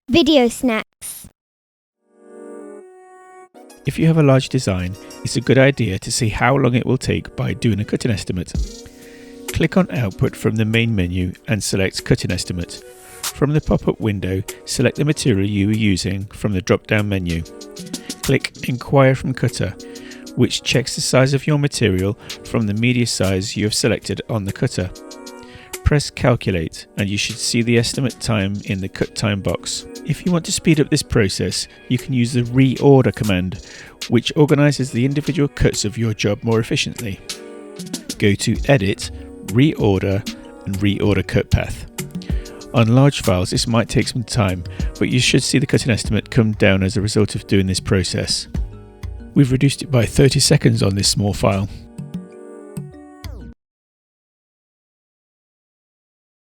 Video snacks. If you have a large design, it's a good idea to see how long it will take by doing a cutting estimate. Click on Output from the main menu and select Cutting Estimate. From the pop-up window, select the material you are using from the drop-down menu. Click Inquire from Cutter, which checks the size of your material from the media size you have selected on the cutter. Press Calculate and you should see the estimate time in the cut time box. If you want to speed up this process, you can use the Reorder command, which organises the individual cuts of your job more efficiently. Go to Edit, Reorder and Reorder Cut Path. On large files this might take some time, but you should see the cutting estimate come down as a result of doing this process. We've reduced it by 30 seconds on this small file.